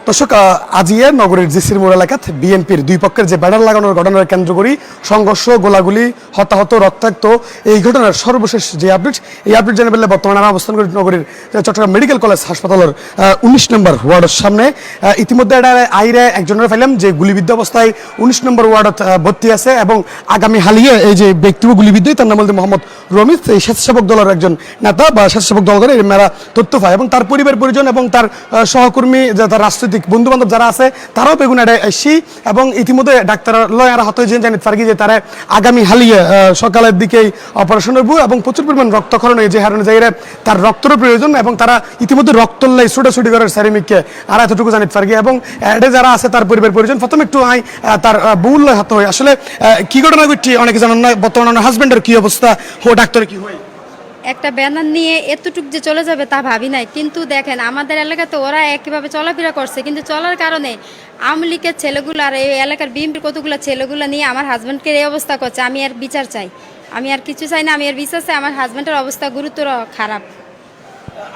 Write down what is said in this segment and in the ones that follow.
দর্শক আজিয়া নগরীর জিসির মোড় এলাকাত বিএনপির দুই পক্ষের যে ব্যানার লাগানোর ঘটনার কেন্দ্র করি সংঘর্ষ গোলাগুলি হতাহত রক্তাক্ত এই ঘটনার সর্বশেষ যে আপডেট এই আপডেট জানা পেলে বর্তমানে আমরা অবস্থান করি নগরীর চট্টগ্রাম মেডিকেল কলেজ হাসপাতালের 19 নম্বর ওয়ার্ডের সামনে। ইতিমধ্যে এটা আইরে একজনের ফাইলাম যে গুলিবিদ্ধ অবস্থায় 19 নম্বর ওয়ার্ডত ভর্তি আছে এবং আগামী হালিয়ে এই যে ব্যক্তিও গুলিবিদ্ধ তার নাম বলতে মোহাম্মদ রমিজ, এই স্বেচ্ছাসেবক দলের একজন নেতা বা স্বেচ্ছাসেবক দল করে এর মেরা তথ্য পায় এবং তার পরিবার পরিজন এবং তার সহকর্মী তার রাজনৈতিক বন্ধু বান্ধব যারা আছে তারাও বেগুন এসছি এবং ইতিমধ্যে ডাক্তার লয়ার হাতে জানি পারি যে তারা আগামী হালিয়ে সকালের দিকেই অপারেশনের বউ এবং প্রচুর পরিমাণ রক্তক্ষরণ যে হারণে যাই তার রক্তের প্রয়োজন এবং তারা ইতিমধ্যে রক্তল্লাই ছুটাছুটি করার স্যারেমিককে আর এতটুকু জানি পারি এবং এটা যারা আছে তার পরিবার পরিজন প্রথমে একটু তার বউল হাতে হয় আসলে কি ঘটনা ঘটছি অনেকে জানেন না বর্তমানে হাজবেন্ডের কি অবস্থা হো ডাক্তারের কি হয়। একটা ব্যানার নিয়ে এতটুক যে চলে যাবে তা ভাবি নাই, কিন্তু দেখেন আমাদের এলাকাতে ওরা একইভাবে চলাফেরা করছে, কিন্তু চলার কারণে আওয়ামী লীগের ছেলেগুলো আর এই এলাকার বিএনপির কতগুলো ছেলেগুলো নিয়ে আমার হাজব্যান্ডকে এই অবস্থা করছে। আমি আর বিচার চাই, আমি আর কিছু চাই না, আমি আর বিচার চাই। আমার হাজব্যান্ডের অবস্থা গুরুতর খারাপ।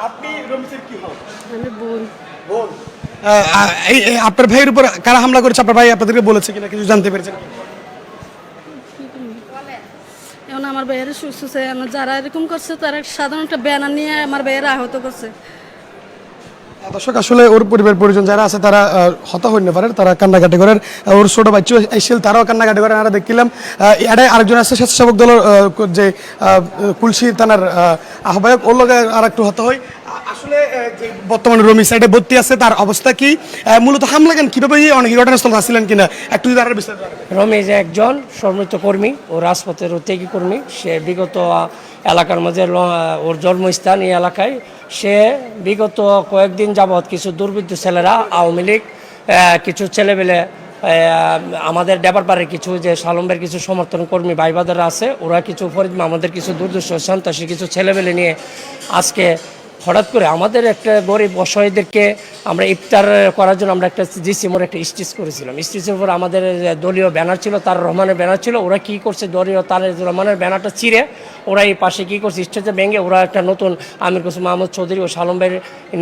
আপনি রমিজের কি হন? আমি বোন। বোন আপনার ভাইয়ের উপর কারা হামলা করেছে আপনার ভাই আপনাদেরকে বলেছে কিনা কিছু জানতে পেরেছেন? এখন আমার ভাইয়ের সুস্থ যারা এরকম করছে তারা সাধারণ একটা ব্যানার নিয়ে আমার ভাইয়েরা আহত করছে। দর্শক আসলে ওর পরিবার পরিজন যারা আছে তারা হতা হইতে পারে, তারা কান্নাকাটি করেন, ওর ছোট বাচ্চা এসেছিল তারাও কান্নাকাটি করেন। আমরা দেখলাম এটাই আরেকজন আছে স্বেচ্ছাসেবক দলের যে কুলসি থানার আহ্বায়ক, ওর লগে আর একটু হতা হয়। আসলে যে বর্তমানে রমি সাইডে ভর্তি আছে তার অবস্থা কি, মূলত হামলা কেন কিভাবে অনেক ঘটনাস্থল আসছিলেন কিনা একটু যদি আরো বিস্তারিত। রমি যে একজন সম্মিলিত কর্মী ও রাজপথের ত্যাগী কর্মী, সে বিগত এলাকার মধ্যে ওর জন্মস্থান এই এলাকায় সে বিগত কয়েকদিন যাবৎ কিছু দুর্বৃত্ত ছেলেরা আওয়ামী লীগ কিছু ছেলেবেলে আমাদের ডেবারপাড়ের কিছু যে সালম্বের কিছু সমর্থন কর্মী ভাইবাদাররা আছে, ওরা কিছু ফরিদ আমাদের কিছু দুর্দর্শ সন্ত্রাসী কিছু ছেলেবেলে নিয়ে আজকে হঠাৎ করে আমাদের একটা গরিব অসহায়দেরকে আমরা ইফতার করার জন্য আমরা একটা জিসি মোড়ে একটা স্টেজ করেছিলাম। স্টেজের উপর আমাদের দলীয় ব্যানার ছিল, তার রহমানের ব্যানার ছিল। ওরা কি করছে, দলীয় তারের রহমানের ব্যানারটা চিরে ওরা এই পাশে কী করছে স্টেজে ভেঙে ওরা একটা নতুন আমির কুসুম মাহমুদ চৌধুরী ও সালম্বের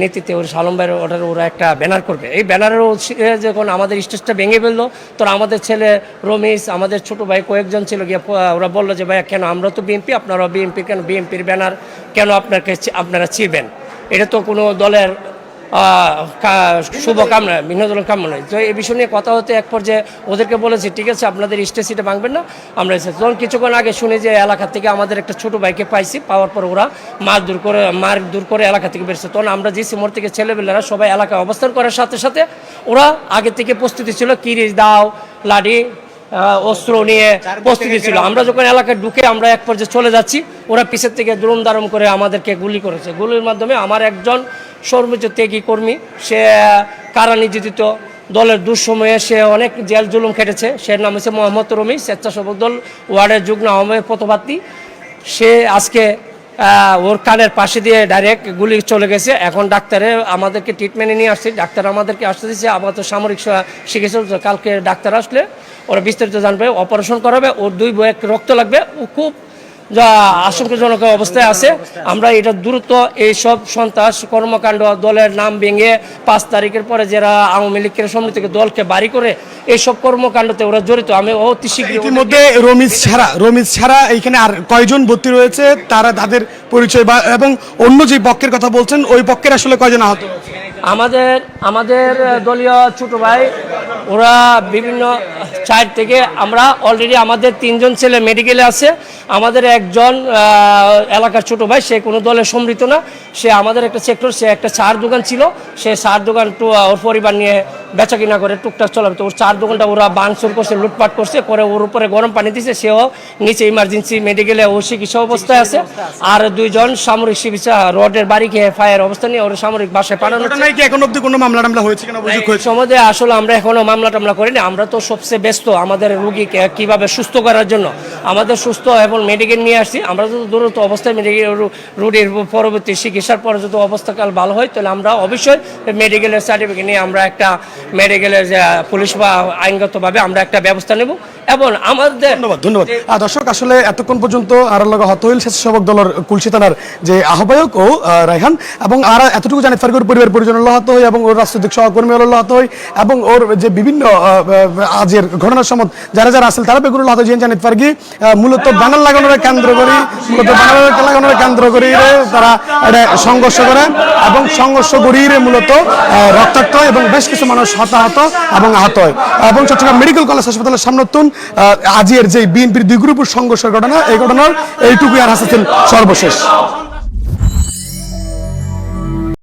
নেতৃত্বে ওর সালম্বের ওটার ওরা একটা ব্যানার করবে। এই ব্যানারের যখন আমাদের স্টেজটা ভেঙে ফেললো তখন আমাদের ছেলে রমেশ আমাদের ছোটো ভাই কয়েকজন ছিল গিয়ে ওরা বললো যে ভাইয়া কেন আমরা তো বিএনপি, আপনারাও বিএনপি, কেন বিএনপির ব্যানার কেন আপনারা ছিঁড়বেন? এটা তো কোনো দলের শুভকামনা বিনোদন কামনা নয়। তো এই বিষয় নিয়ে কথা হতে এক পর্যায়ে ওদেরকে বলেছি ঠিক আছে আপনাদের স্টেজটা ভাঙবেন না আমরা। তখন কিছুক্ষণ আগে শুনি যে এলাকা থেকে আমাদের একটা ছোটো ভাইকে পাইছি, পাওয়ার পর ওরা মার দূর করে এলাকা থেকে বেরোচ্ছে। তখন আমরা জিসি মোড় থেকে ছেলেবেলেরা সবাই এলাকায় অবস্থান করার সাথে সাথে ওরা আগে থেকে প্রস্তুতি ছিল, কিরিচ দাও লাঠি অস্ত্র নিয়ে প্রস্তুতি ছিল। আমরা যখন এলাকায় ঢুকে আমরা এক পর্যায়ে চলে যাচ্ছি, ওরা পিছের থেকে দুরুম দারুম করে আমাদেরকে গুলি করেছে। গুলির মাধ্যমে আমার একজন সর্বোচ্চ ত্যাগী কর্মী, সে কারা নির্যাতিত দলের দুঃসময়ে সে অনেক জেল জুলুম খেটেছে, সে নাম হচ্ছে মোহাম্মদ রমি, স্বেচ্ছাসেবক দল ওয়ার্ডের যুগ্ম আহ্বায়ক প্রতিপাদ্রী। সে আজকে ওর কানের পাশে দিয়ে ডাইরেক্ট গুলি চলে গেছে। এখন ডাক্তারে আমাদেরকে ট্রিটমেন্টে নিয়ে আসছে, ডাক্তার আমাদেরকে আসতে দিচ্ছে, আপাতত সামরিক চিকিৎসা। কালকে ডাক্তার আসলে ওরা বিস্তারিত জানবে, অপারেশন করাবে, ওর 2 বয়েক রক্ত লাগবে, ও খুব আশঙ্কাজনক অবস্থায় আছে। আমরা এটা দ্রুত এইসব সন্ত্রাস কর্মকাণ্ড দলের নাম ভেঙে 5 তারিখের পরে যারা আওয়ামী লীগের সমৃদ্ধ দলকে বাড়ি করে এইসব কর্মকাণ্ডতে ওরা জড়িত। আমি অতি শীঘ্র ইতিমধ্যে রমিজ ছাড়া এইখানে আর কয়জন ভর্তি রয়েছে তারা তাদের পরিচয় বা এবং অন্য যে পক্ষের কথা বলছেন ওই পক্ষের আসলে কয়জন আহত? আমাদের দলীয় ছোট ভাই ওরা বিভিন্ন সাইড থেকে আমরা অলরেডি আমাদের 3 জন ছেলে মেডিকেলে আছে। আমাদের একজন এলাকার ছোট ভাই, সে কোনো দলে সম্মিলিত না, সে আমাদের একটা সেক্টর, সে একটা চার দোকান ছিল, সে চার দোকান ওর পরিবার নিয়ে বেচা কিনা করে টুকটাক চলাবে। তো ওর চার দোকানটা ওরা ভাঙচুর করছে, লুটপাট করছে, করে ওর উপরে গরম পানি দিচ্ছে, সেও নিচে ইমার্জেন্সি মেডিকেলে ও চিকিৎসা অবস্থায় আছে। আর 2 জন সামরিক চিকিৎসা রডের বাড়ি খেয়ে ফায়ার অবস্থা নিয়ে ওর সামরিক বাসায় পাঠানো হচ্ছে। এখন অব্দি কোনো মামলা টামলা হয়েছে কিনা অভিযোগ হয়েছে? সমাজে আসলে আমরা এখনো মামলা টামলা করিনি, আমরা তো সবচেয়ে ব্যস্ত আমাদের রুগীকে কিভাবে সুস্থ করার জন্য। আমাদের সুস্থ এবং মেডিকেল নিয়ে আসছি, আমরা যদি দ্রুত অবস্থায় মেডিকেল রুগীর পরবর্তী চিকিৎসার পরে যদি অবস্থাকাল ভালো হয় তাহলে আমরা অবশ্যই মেডিকেলের সার্টিফিকেট নিয়ে আমরা একটা মেডিকেলের পুলিশ বা আইনগতভাবে আমরা একটা ব্যবস্থা নেব। এবং আমাদের ধন্যবাদ দর্শক আসলে এতক্ষণ পর্যন্ত আর হতইল স্বেচ্ছাসেবক দলের কুলসি থানার যে আহ্বায়ক ও রায়হান এবং আর এতটুকু জানি ফারগুর পরিবার পরিজন হত হয় এবং ওর রাজনৈতিক সহকর্মী হত হয় এবং ওর যে বিভিন্ন আজের ঘটনার সময় যারা যারা আসলে তারা বেগুন হত জেন জানিত ফারগি মূলত ব্যানার লাগানোর কেন্দ্র করি তারা এটা সংঘর্ষ করে এবং সংঘর্ষ করিয়ে মূলত রক্তাক্ত হয় এবং বেশ কিছু মানুষ হতাহত এবং আহত হয় এবং চট্টগ্রাম মেডিকেল কলেজ হাসপাতালের সামনে আজের যে বিএনপির দুই গ্রুপের সংঘর্ষের ঘটনা এই ঘটনার এইটুকুই আর হাসিল সর্বশেষ।